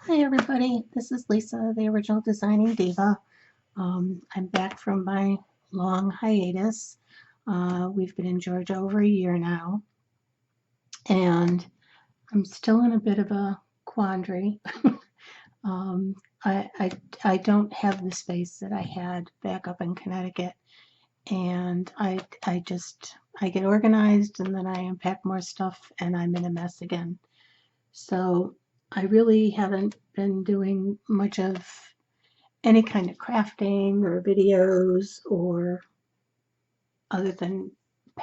Hi everybody, this is Lisa, the original Designing Diva. I'm back from my long hiatus. We've been in Georgia over a year now, and I'm still in a bit of a quandary. um, I don't have the space that I had back up in Connecticut, and I get organized and then I unpack more stuff and I'm in a mess again. So I really haven't been doing much of any kind of crafting or videos or other than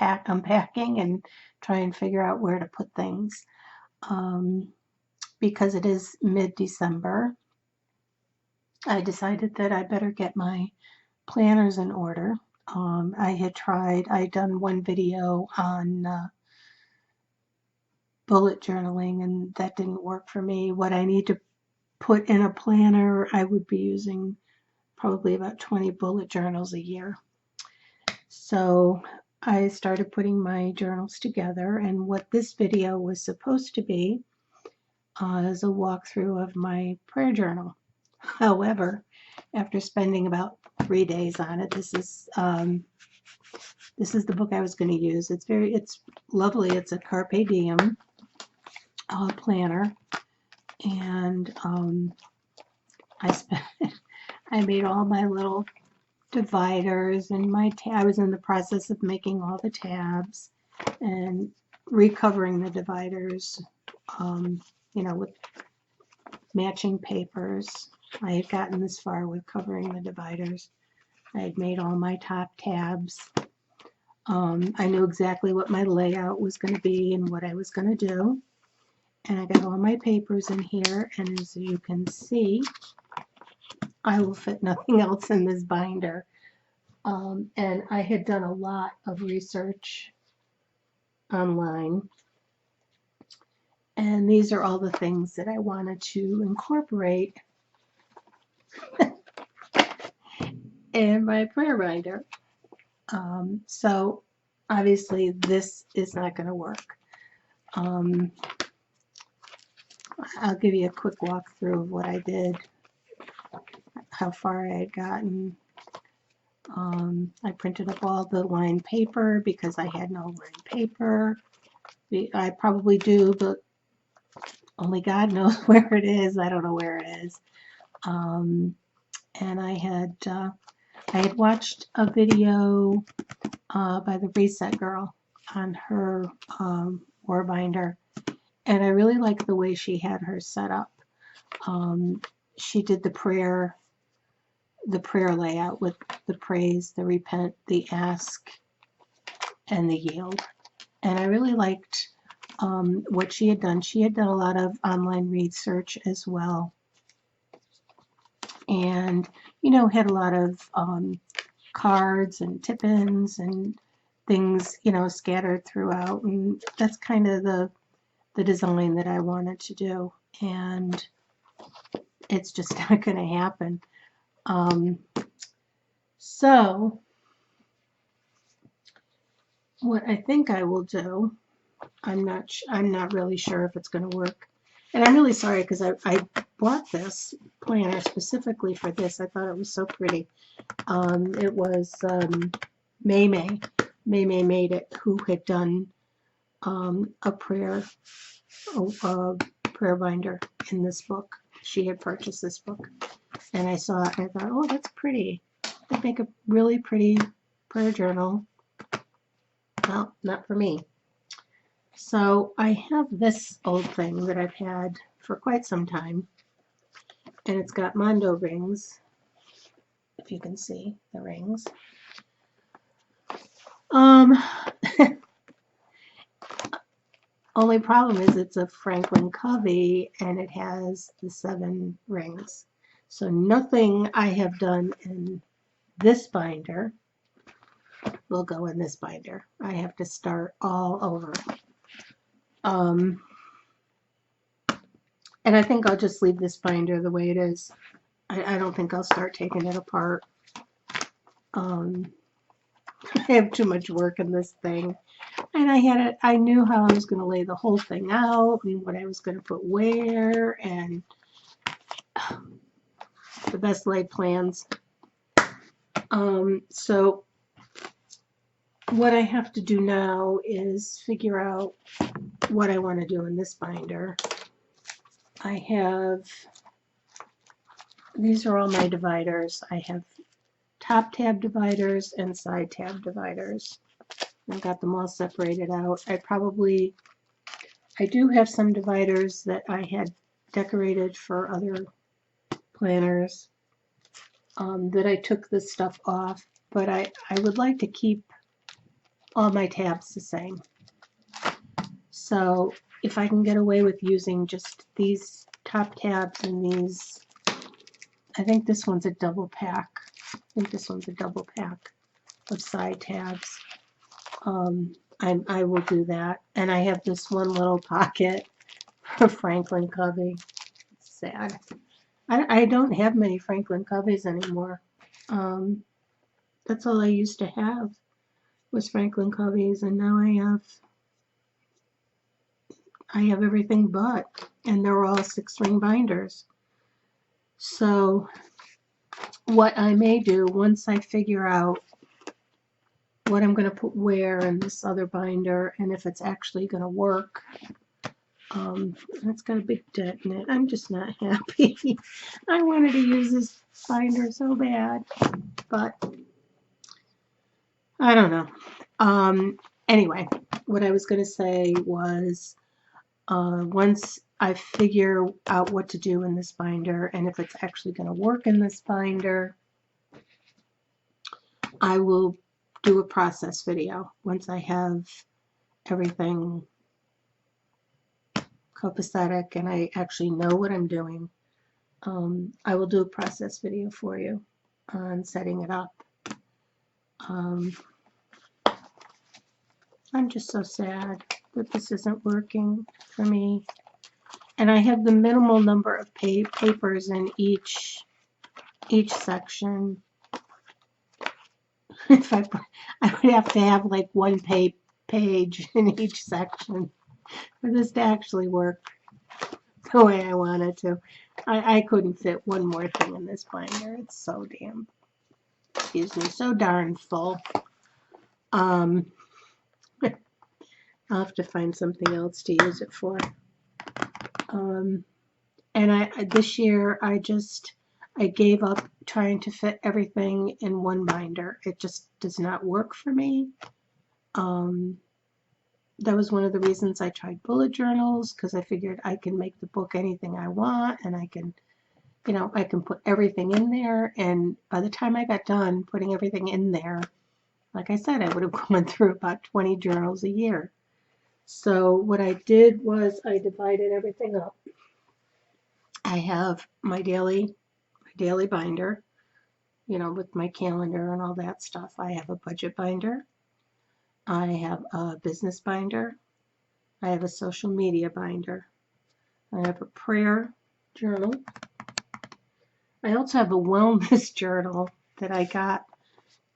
unpacking and try and figure out where to put things. Um, because it is mid-December, I decided that I better get my planners in order. I'd done one video on bullet journaling and that didn't work for me. What I need to put in a planner, I would be using probably about 20 bullet journals a year. So I started putting my journals together, and what this video was supposed to be is a walkthrough of my prayer journal. However, after spending about 3 days on it, this is the book I was going to use. It's lovely. It's a Carpe Diem planner, and I spent I made all my little dividers and I was in the process of making all the tabs and recovering the dividers, um, with matching papers. I had gotten this far with covering the dividers. I had made all my top tabs. I knew exactly what my layout was going to be and what I was going to do. And I got all my papers in here, and as you can see, I will fit nothing else in this binder. And I had done a lot of research online, and these are all the things that I wanted to incorporate in my prayer binder. So obviously this is not going to work. I'll give you a quick walkthrough of what I did, how far I had gotten. I printed up all the lined paper because I had no lined paper. I probably do, but only God knows where it is. I don't know where it is. And I had watched a video by the Reset Girl on her war binder, and I really liked the way she had her set up. She did the prayer layout with the praise, the repent, the ask, and the yield. And I really liked what she had done. She had done a lot of online research as well, and had a lot of cards and tip-ins and things scattered throughout, and that's kind of the design that I wanted to do, and it's just not going to happen. So what I think I will do, I'm not really sure if it's going to work, and I'm really sorry because I bought this planner specifically for this. I thought it was so pretty. It was May made it, who had done a prayer binder in this book. She had purchased this book, and I saw it and I thought, oh, that's pretty. I'd make a really pretty prayer journal. Well, not for me. So I have this old thing that I've had for quite some time, and it's got Mondo rings, if you can see the rings. Only problem is it's a Franklin Covey and it has the 7 rings. So nothing I have done in this binder will go in this binder. I have to start all over. And I think I'll just leave this binder the way it is. I don't think I'll start taking it apart. I have too much work in this thing. And I knew how I was going to lay the whole thing out and what I was going to put where, and the best laid plans. So what I have to do now is figure out what I want to do in this binder. I have, these are all my dividers. I have top tab dividers and side tab dividers. I've got them all separated out. I do have some dividers that I had decorated for other planners that I took this stuff off, but I would like to keep all my tabs the same. So if I can get away with using just these top tabs and these, I think this one's a double pack. I think this one's a double pack of side tabs. I will do that. And I have this one little pocket for Franklin Covey. Sad. I don't have many Franklin Coveys anymore. That's all I used to have was Franklin Coveys, and now I have everything but, and they're all 6-ring binders. So what I may do once I figure out what I'm going to put where in this other binder and if it's actually going to work, it's got a big dent in it. I'm just not happy. I wanted to use this binder so bad, but I don't know. Anyway, what I was going to say was once I figure out what to do in this binder and if it's actually going to work in this binder, I will do a process video once I have everything copacetic and I actually know what I'm doing. I will do a process video for you on setting it up. I'm just so sad that this isn't working for me. And I have the minimal number of papers in each section. If I would have to have like one page in each section for this to actually work the way I want it to. I couldn't fit one more thing in this binder. It's so damn, excuse me, so darn full. I'll have to find something else to use it for. And this year I gave up trying to fit everything in one binder. It just does not work for me. That was one of the reasons I tried bullet journals, because I figured I can make the book anything I want, and I can, I can put everything in there. And by the time I got done putting everything in there, like I said, I would have gone through about 20 journals a year. So what I did was I divided everything up. I have my daily binder, with my calendar and all that stuff. I have a budget binder. I have a business binder. I have a social media binder. I have a prayer journal. I also have a wellness journal that I got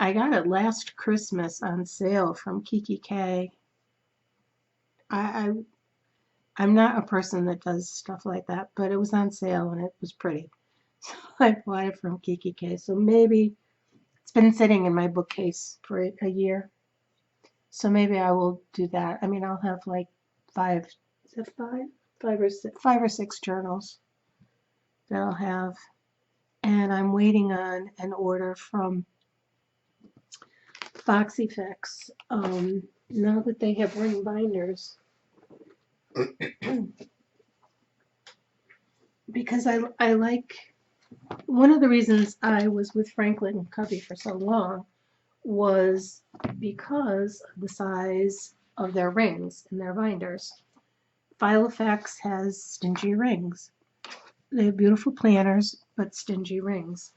it last Christmas on sale from Kiki K. I'm not a person that does stuff like that, but it was on sale and it was pretty. So I bought it from Kiki K. So maybe it's been sitting in my bookcase for a year. So maybe I will do that. I mean, I'll have like 5 or 6 journals that I'll have. And I'm waiting on an order from Foxyfix. Now that they have ring binders. Because I like, one of the reasons I was with Franklin Covey for so long was because of the size of their rings and their binders. Filofax has stingy rings. They have beautiful planners, but stingy rings.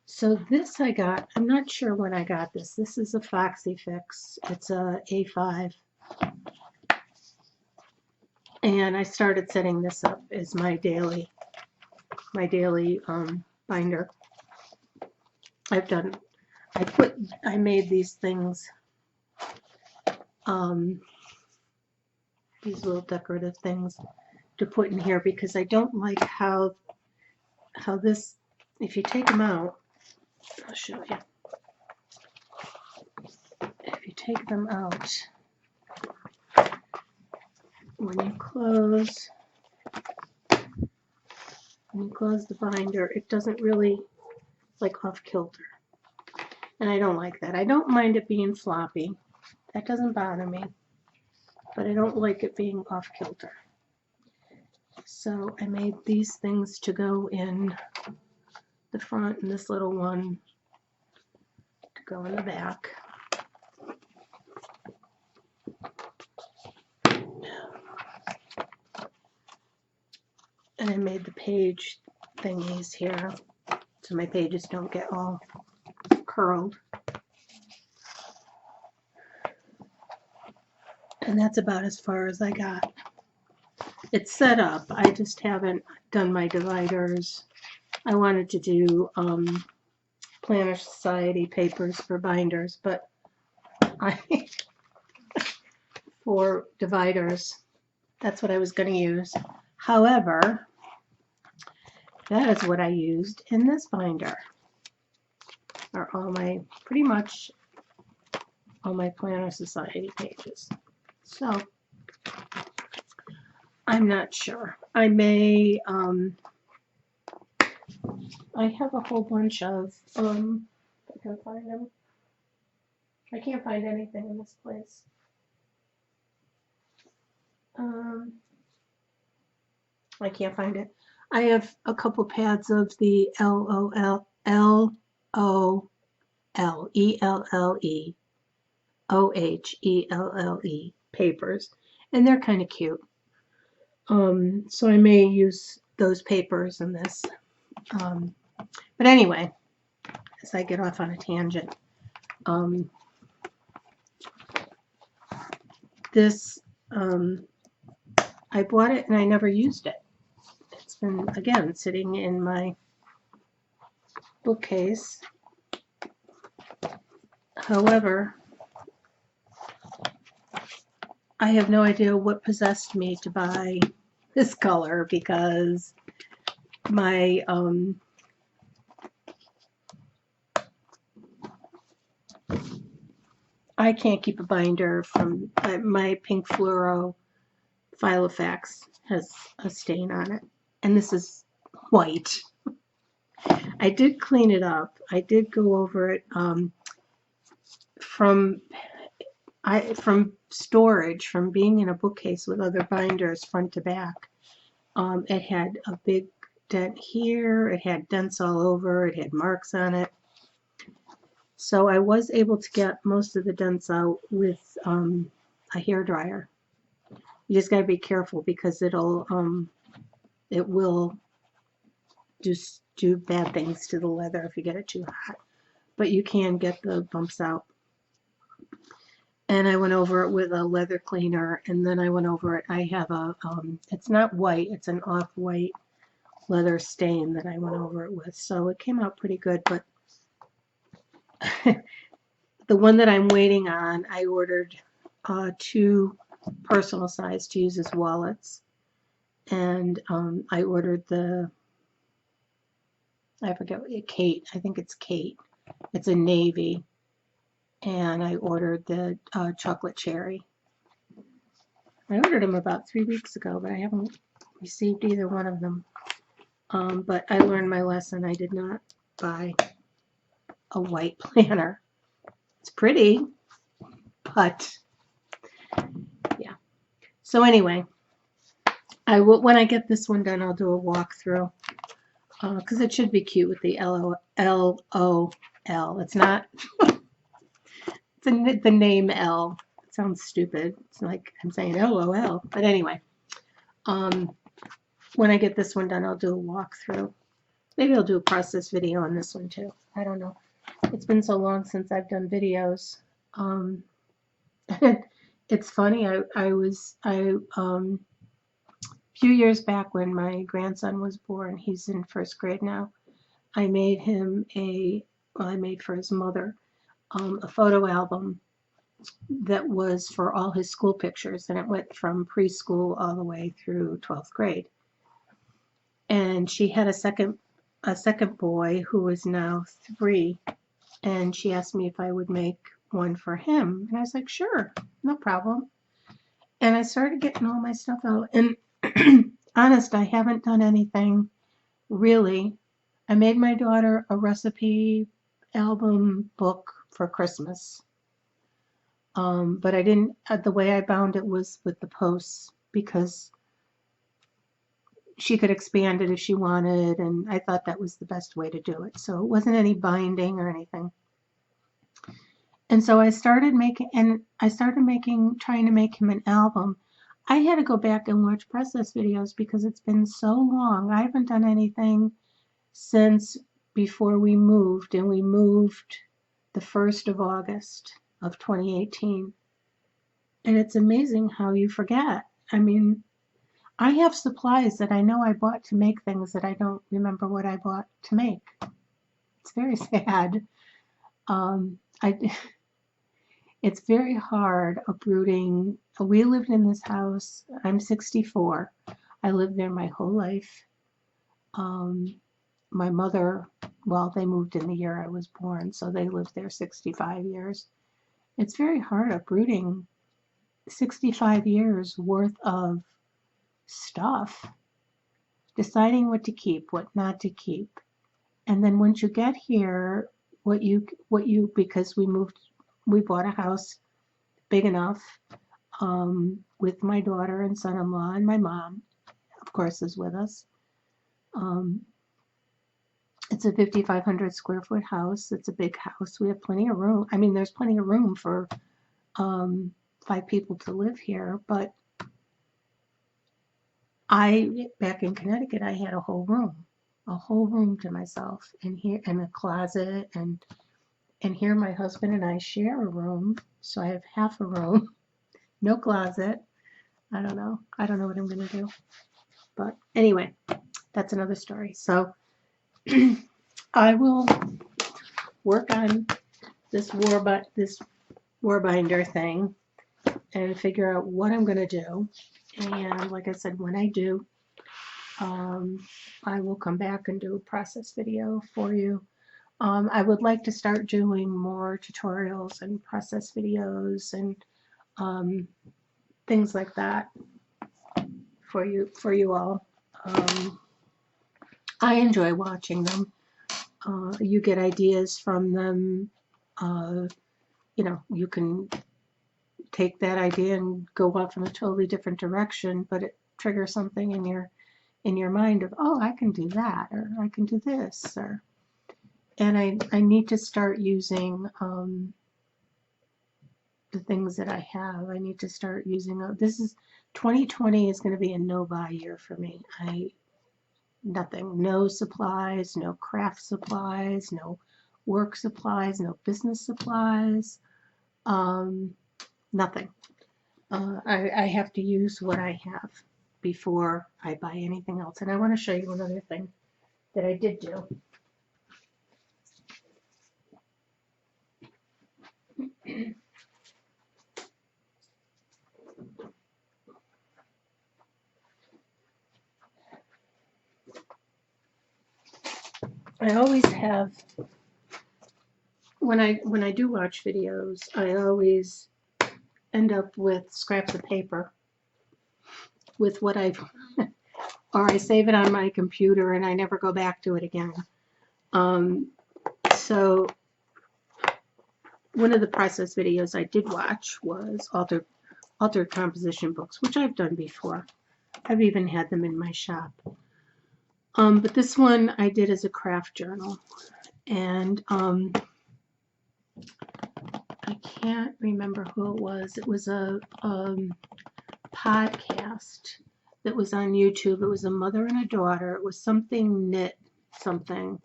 So this I got, I'm not sure when I got this. This is a Foxyfix. It's a A5. And I started setting this up as my daily binder. I made these things, these little decorative things to put in here because I don't like how this, if you take them out, I'll show you. If you take them out, when you close the binder, it doesn't really, like, off kilter. And I don't like that. I don't mind it being floppy. That doesn't bother me. But I don't like it being off kilter. So I made these things to go in the front and this little one to go in the back. And I made the page thingies here so my pages don't get all curled. And that's about as far as I got. It's set up. I just haven't done my dividers. I wanted to do Planner Society papers for binders, but for dividers, that's what I was going to use. However, that is what I used in this binder. Are all my, pretty much all my Planner Society pages. So, I'm not sure. I may, I have a whole bunch of, I can find them. I can't find anything in this place. I can't find it. I have a couple pads of the LOHELLE papers, and they're kind of cute. So I may use those papers in this. But anyway, as I get off on a tangent, this, I bought it and I never used it. It's been, again, sitting in my bookcase. However, I have no idea what possessed me to buy this color because my I can't keep a binder from my pink fluoro Filofax has a stain on it, and this is white. I did clean it up. I did go over it from storage, from being in a bookcase with other binders front to back. It had a big dent here. It had dents all over. It had marks on it. So I was able to get most of the dents out with a hairdryer. You just got to be careful because it will do bad things to the leather if you get it too hot. But you can get the bumps out. And I went over it with a leather cleaner, and then I went over it. I have a, it's not white, it's an off-white leather stain that I went over it with. So it came out pretty good, but the one that I'm waiting on, I ordered 2 personal size to use as wallets. And I ordered the, I forget what, Kate, I think it's Kate. It's a navy. And I ordered the chocolate cherry. I ordered them about 3 weeks ago, but I haven't received either one of them. But I learned my lesson. I did not buy a white planner. It's pretty, but yeah. So anyway, I will, when I get this one done, I'll do a walkthrough because it should be cute with the LOL. It's not. It's the name L. It sounds stupid. It's like I'm saying LOL. But anyway, when I get this one done, I'll do a walkthrough. Maybe I'll do a process video on this one too. I don't know. It's been so long since I've done videos. It's funny. A few years back when my grandson was born, he's in 1st grade now, I made him I made for his mother a photo album that was for all his school pictures, and it went from preschool all the way through 12th grade. And she had a second boy who is now 3, and she asked me if I would make one for him. And I was like, sure, no problem. And I started getting all my stuff out. And honest, I haven't done anything really. I made my daughter a recipe album book for Christmas. But I didn't, the way I bound it was with the posts, because she could expand it if she wanted, and I thought that was the best way to do it. So it wasn't any binding or anything. And so I started trying to make him an album. I had to go back and watch process videos because it's been so long. I haven't done anything since before we moved, and we moved the 1st of August of 2018. And it's amazing how you forget. I mean, I have supplies that I know I bought to make things that I don't remember what I bought to make. It's very sad. It's very hard uprooting. We lived in this house. I'm 64. I lived there my whole life. My mother, well, they moved in the year I was born, so they lived there 65 years. It's very hard uprooting 65 years worth of stuff, deciding what to keep, what not to keep. And then once you get here, because we bought a house big enough, with my daughter and son-in-law, and my mom, of course, is with us. It's a 5,500 square foot house. It's a big house. We have plenty of room. I mean, there's plenty of room for 5 people to live here, but back in Connecticut, I had a whole room to myself, and a closet, and here my husband and I share a room, so I have half a room, no closet. I don't know what I'm gonna do, but anyway, that's another story. So I will work on this Warbinder thing and figure out what I'm gonna do. And like I said, when I do, I will come back and do a process video for you. I would like to start doing more tutorials and process videos and things like that for you all. I enjoy watching them. You get ideas from them. You can take that idea and go off in a totally different direction, but it triggers something in your mind of, oh, I can do that, or I can do this, and I need to start using the things that I have. I need to start using, 2020 is going to be a no-buy year for me. Nothing, no supplies, no craft supplies, no work supplies, no business supplies, nothing. I have to use what I have before I buy anything else. And I want to show you another thing that I did do. I always have, when I do watch videos, I always end up with scraps of paper with what I've, or I save it on my computer and I never go back to it again. So one of the process videos I did watch was altered composition books, which I've done before. I've even had them in my shop. But this one I did as a craft journal, and I can't remember who it was. It was a podcast that was on YouTube. It was a mother and a daughter. It was something knit something.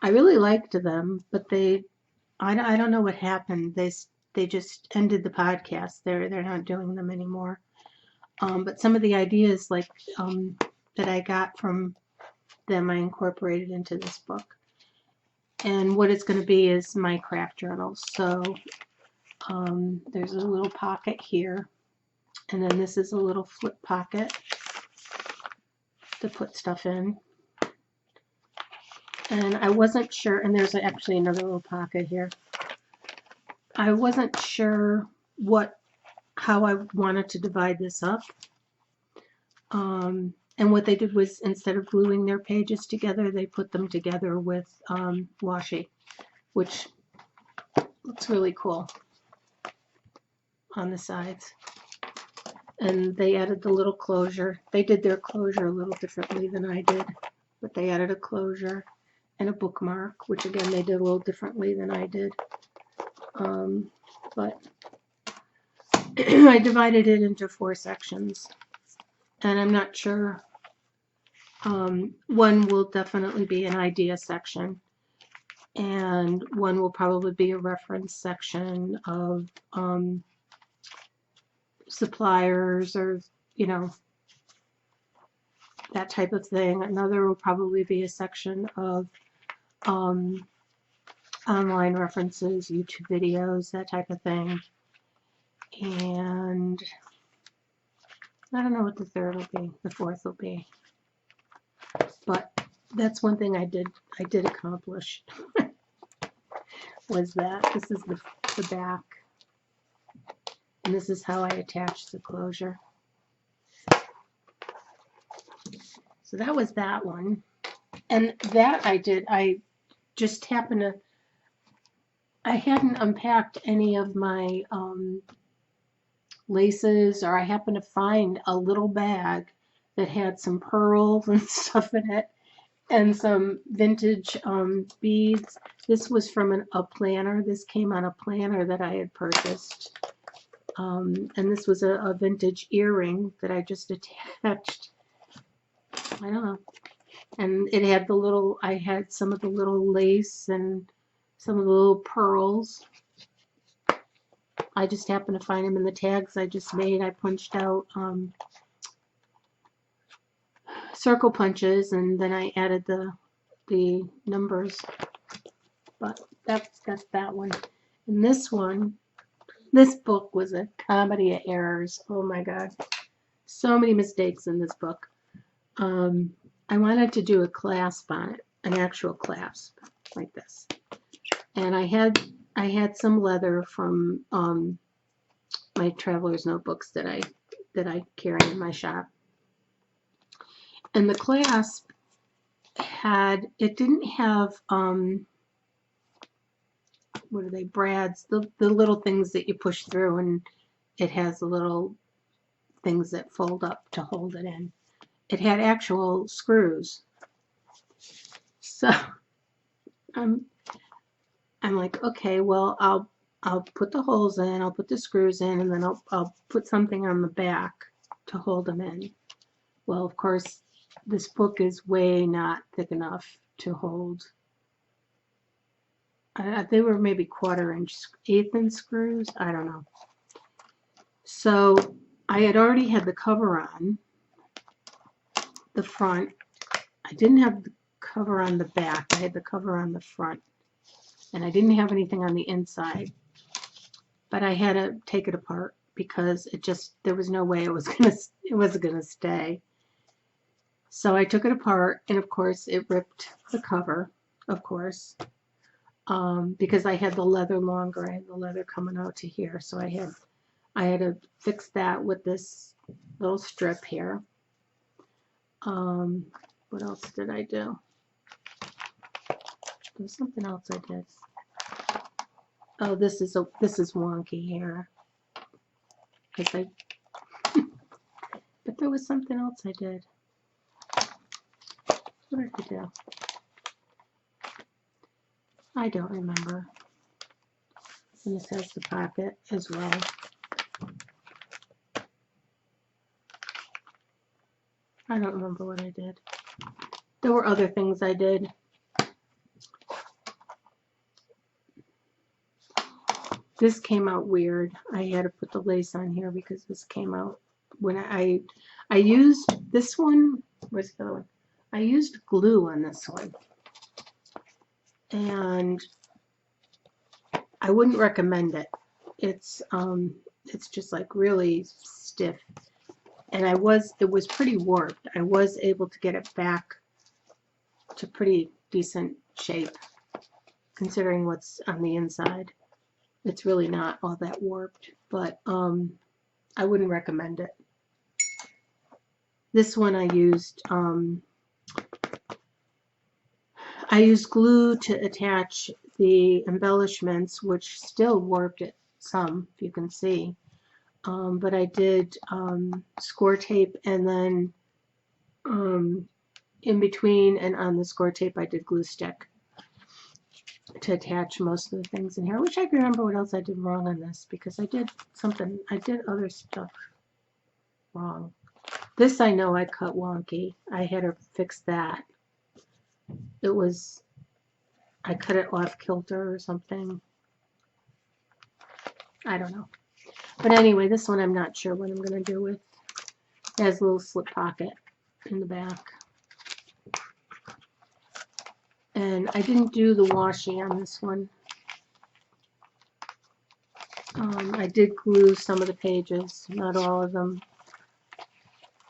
I really liked them, but I don't know what happened. They just ended the podcast. They're not doing them anymore. But some of the ideas that I got from them, I incorporated into this book. And what it's going to be is my craft journals. So There's a little pocket here, and then this is a little flip pocket to put stuff in. And I wasn't sure, and there's actually another little pocket here. I wasn't sure how I wanted to divide this up. And what they did was, instead of gluing their pages together, they put them together with washi, which looks really cool on the sides. And they added the little closure. They did their closure a little differently than I did, but they added a closure and a bookmark, which again they did a little differently than I did. But I divided it into 4 sections, and I'm not sure. One will definitely be an idea section, and one will probably be a reference section of suppliers, or that type of thing. Another will probably be a section of online references, YouTube videos, that type of thing. And I don't know what the third will be, the fourth will be. But that's one thing I did accomplish was that this is the back. And this is how I attach the closure. So that was that one. And that I just happened to, I hadn't unpacked any of my laces, or I happened to find a little bag that had some pearls and stuff in it, and some vintage beads. This was from a planner. This came on a planner that I had purchased. And this was a vintage earring that I just attached. I don't know. And it had the little, I had some of the little lace and some of the little pearls. I just happened to find them in the tags I just made. I punched out circle punches, and then I added the numbers. But that's that one. And this one, this book was a comedy of errors. Oh my God. So many mistakes in this book. I wanted to do a clasp on it, an actual clasp like this. And I had some leather from my traveler's notebooks that I carry in my shop. And the clasp it didn't have what are they, brads, the little things that you push through, and it has the little things that fold up to hold it in. It had actual screws. So I'm like, okay, well, I'll put the holes in, I'll put the screws in, and then I'll put something on the back to hold them in. Well, of course, this book is way not thick enough to hold. They were maybe 1/4 inch, 1/8 inch screws. I don't know. So I had already had the cover on the front. I didn't have the cover on the back. I had the cover on the front. And I didn't have anything on the inside. But I had to take it apart because there was no way it wasn't gonna stay. So I took it apart, and of course it ripped the cover, of course, because I had the leather longer. I had the leather coming out to here, so I had to fix that with this little strip here. What else did I do? There was something else I did. Oh, this is wonky here, because but there was something else I did. What did I do? I don't remember. And this has the pocket as well. I don't remember what I did. There were other things I did. This came out weird. I had to put the lace on here because this came out when I used this one. Where's the other one? I used glue on this one, and I wouldn't recommend it. it's just like really stiff. And it was pretty warped. I was able to get it back to pretty decent shape, considering what's on the inside. It's really not all that warped, but I wouldn't recommend it. This one I used glue to attach the embellishments, which still warped it some, if you can see. But I did score tape, and then in between and on the score tape I did glue stick to attach most of the things in here. I wish I could remember what else I did wrong on this, because I did other stuff wrong. This I know I cut wonky. I had to fix that. I cut it off kilter or something. I don't know. But anyway, this one I'm not sure what I'm going to do with. It has a little slip pocket in the back. And I didn't do the washi on this one. I did glue some of the pages, not all of them,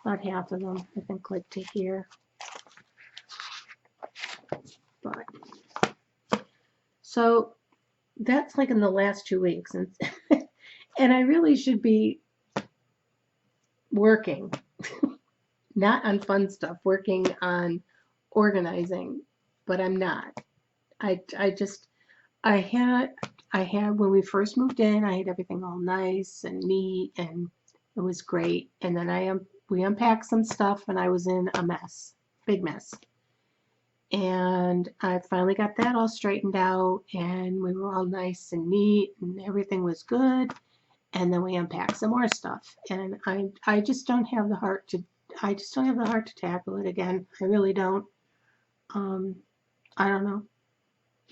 about half of them, I think, like to here. But so that's like in the last 2 weeks, and and I really should be working, not on fun stuff, working on organizing, but I'm not. I had when we first moved in, I had everything all nice and neat, and it was great. And then we unpacked some stuff, and I was in a mess, big mess. And I finally got that all straightened out, and we were all nice and neat, and everything was good. And then we unpacked some more stuff, and I just don't have the heart to tackle it again. I really don't. I don't know.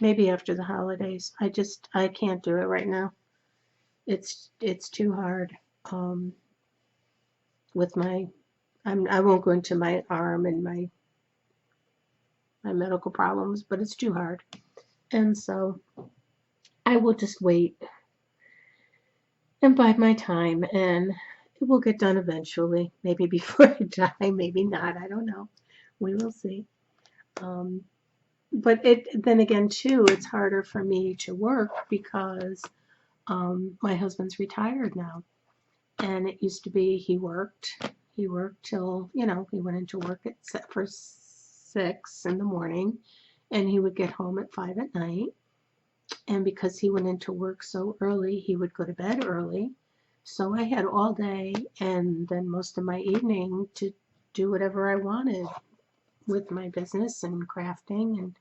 Maybe after the holidays. I can't do it right now. It's too hard. With my, I won't go into my arm and my medical problems, but it's too hard. And so I will just wait and bide my time, and it will get done eventually. Maybe before I die, maybe not. I don't know. We will see. But then again too, it's harder for me to work because my husband's retired now, and it used to be he worked till, he went into work for 6 in the morning, and he would get home at 5 at night. And because he went into work so early, he would go to bed early. So I had all day and then most of my evening to do whatever I wanted with my business and crafting. And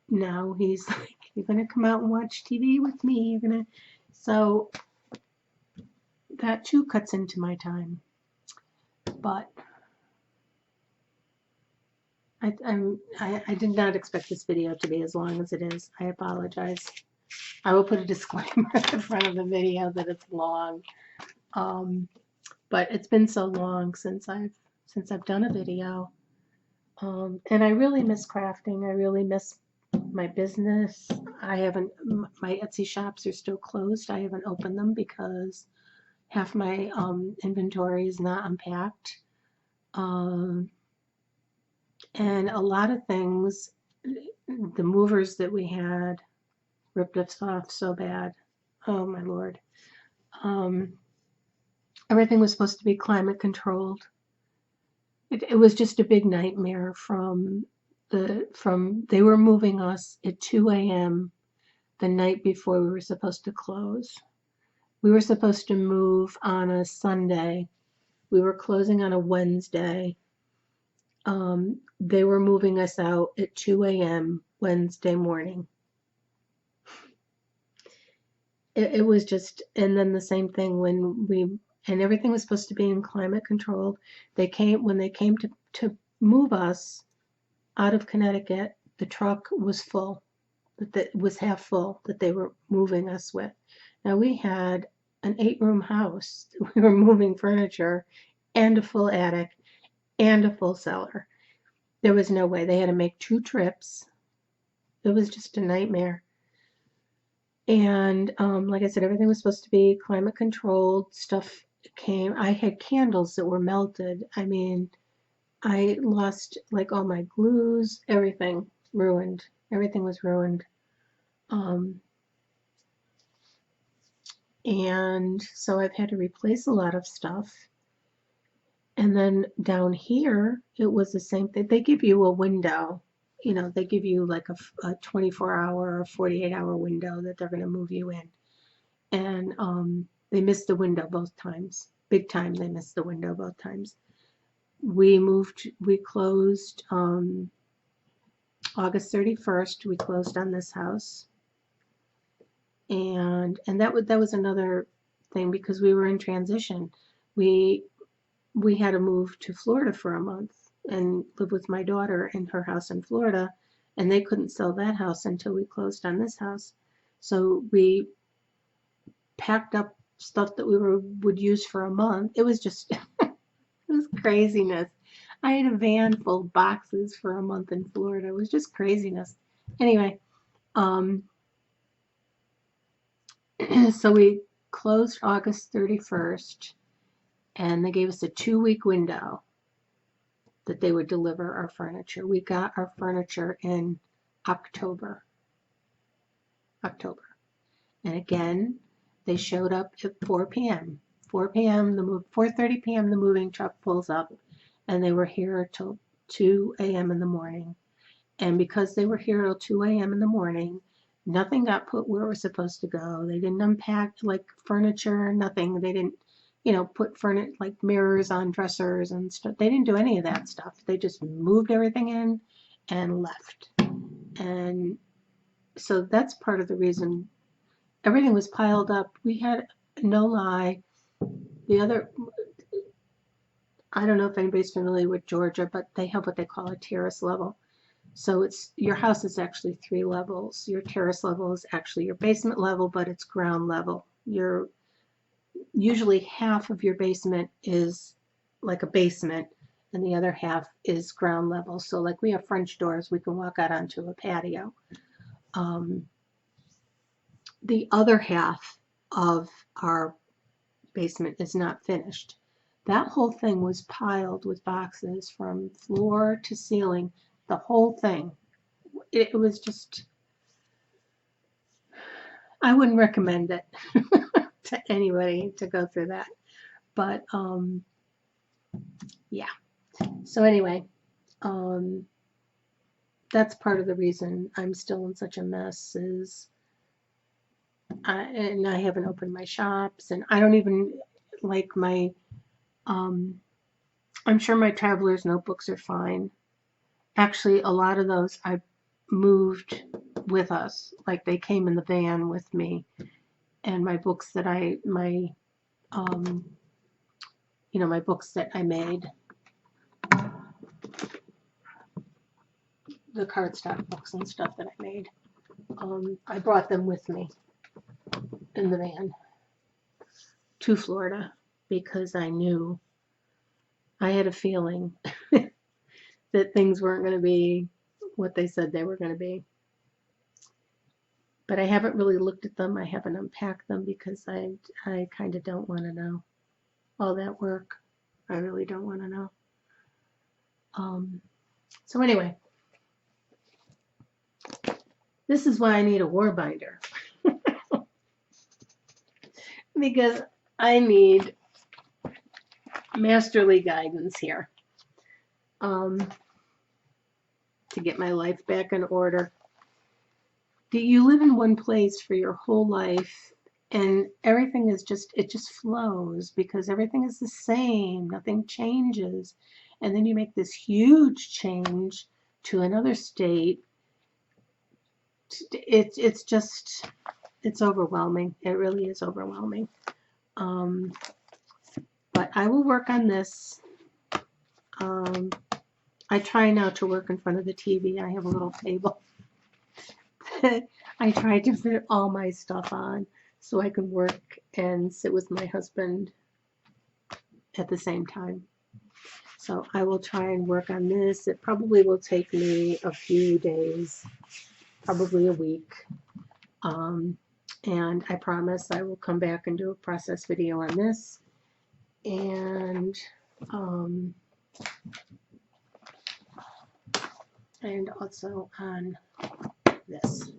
now he's like, "You're going to come out and watch TV with me. So that too cuts into my time. But I did not expect this video to be as long as it is. I apologize. I will put a disclaimer at the front of the video that it's long. But it's been so long since I've done a video. And I really miss crafting. I really miss my business. My Etsy shops are still closed. I haven't opened them because half my inventory is not unpacked. And a lot of things, the movers that we had ripped us off so bad. Oh my Lord. Everything was supposed to be climate controlled. It was just a big nightmare they were moving us at 2 a.m. the night before we were supposed to close. We were supposed to move on a Sunday. We were closing on a Wednesday. They were moving us out at 2 a.m. Wednesday morning. It was just, and then the same thing and everything was supposed to be in climate controlled. When they came to move us out of Connecticut, the truck was full, that was half full, that they were moving us with. Now we had an 8-room house. We were moving furniture and a full attic and a full cellar. There was no way. They had to make 2 trips. It was just a nightmare. And like I said, everything was supposed to be climate controlled. Stuff came. I had candles that were melted. I mean, I lost like all my glues, everything ruined. Everything was ruined. Um, and so I've had to replace a lot of stuff. And then down here, it was the same thing. They give you a window. You know, they give you like a 24-hour or 48-hour window that they're going to move you in. And they missed the window both times. Big time, they missed the window both times. We closed August 31st. We closed on this house. And that was another thing because we were in transition. We had to move to Florida for a month and live with my daughter in her house in Florida, and they couldn't sell that house until we closed on this house. So we packed up stuff that would use for a month. It was just it was craziness. I had a van full of boxes for a month in Florida. It was just craziness. Anyway, um, so we closed August 31st, and they gave us a 2-week window that they would deliver our furniture. We got our furniture in October. And again, they showed up at 4 p.m. 4 p.m. 4:30 p.m. the moving truck pulls up, and they were here till 2 a.m. in the morning. And because they were here till 2 a.m. in the morning, nothing got put where it was supposed to go. They didn't unpack like furniture, nothing. They didn't, put furniture like mirrors on dressers and stuff. They didn't do any of that stuff. They just moved everything in and left. And so that's part of the reason everything was piled up. We had, no lie, the other, I don't know if anybody's familiar with Georgia, but they have what they call a terrace level. So it's your house is actually 3 levels. Your terrace level is actually your basement level, but it's ground level. Usually half of your basement is like a basement, and the other half is ground level. So like we have French doors, we can walk out onto a patio. The other half of our basement is not finished. That whole thing was piled with boxes from floor to ceiling, the whole thing. It was just, I wouldn't recommend it to anybody to go through that. But yeah. So anyway, that's part of the reason I'm still in such a mess is and I haven't opened my shops, and I don't even like my I'm sure my traveler's notebooks are fine. Actually, a lot of those I moved with us, like they came in the van with me, and my books that my books that I made, the cardstock books and stuff that I made, I brought them with me in the van to Florida because I had a feeling that things weren't going to be what they said they were going to be. But I haven't really looked at them. I haven't unpacked them because I kind of don't want to know all that work. I really don't want to know. So anyway, this is why I need a war binder. Because I need masterly guidance here to get my life back in order. Do you live in one place for your whole life and everything is it just flows because everything is the same, nothing changes, and then you make this huge change to another state. It's overwhelming. It really is overwhelming. But I will work on this. I try now to work in front of the TV. I have a little table that I try to fit all my stuff on so I can work and sit with my husband at the same time. So I will try and work on this. It probably will take me a few days, probably a week. And I promise I will come back and do a process video on this, and also on this.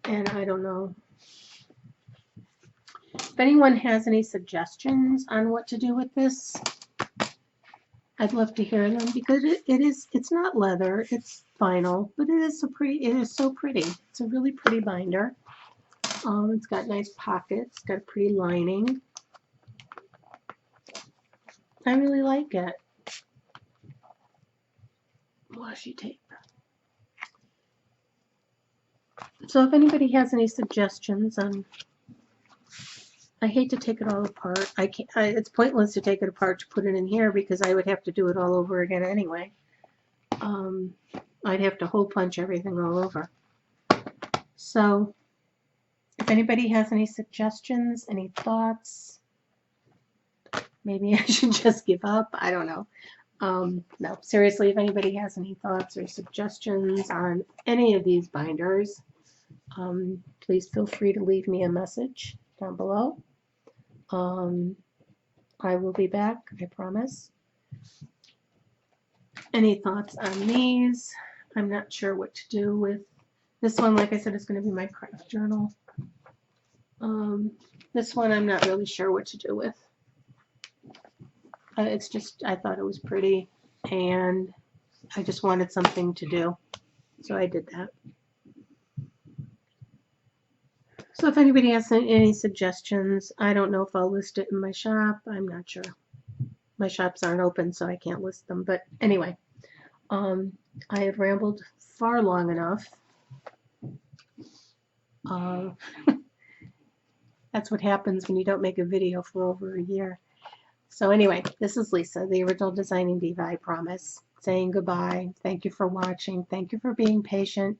And I don't know if anyone has any suggestions on what to do with this. I'd love to hear them, because it's not leather, it's vinyl, but it is so pretty. It's a really pretty binder. It's got nice pockets, got a pretty lining. I really like it. Washi tape. So if anybody has any suggestions on, I hate to take it all apart. It's pointless to take it apart to put it in here, because I would have to do it all over again anyway. I'd have to hole punch everything all over. So if anybody has any suggestions, any thoughts, maybe I should just give up. I don't know. No, seriously, if anybody has any thoughts or suggestions on any of these binders, please feel free to leave me a message down below. I will be back, I promise. Any thoughts on these? I'm not sure what to do with this one. Like I said, it's going to be my craft journal. This one I'm not really sure what to do with. It's just, I thought it was pretty, and I just wanted something to do, so I did that. So if anybody has any suggestions, I don't know if I'll list it in my shop. I'm not sure. My shops aren't open, so I can't list them. But anyway, I have rambled far long enough. That's what happens when you don't make a video for over a year. So anyway, this is Lisa, the original Designing Diva, I promise. Saying goodbye. Thank you for watching. Thank you for being patient.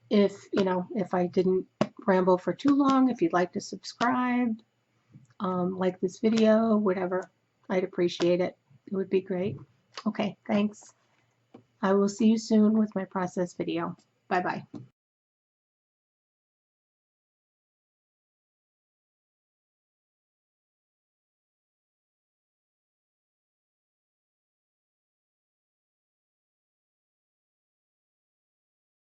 If I didn't ramble for too long, if you'd like to subscribe, like this video, whatever, I'd appreciate it. It would be great. Okay, thanks. I will see you soon with my process video. Bye-bye.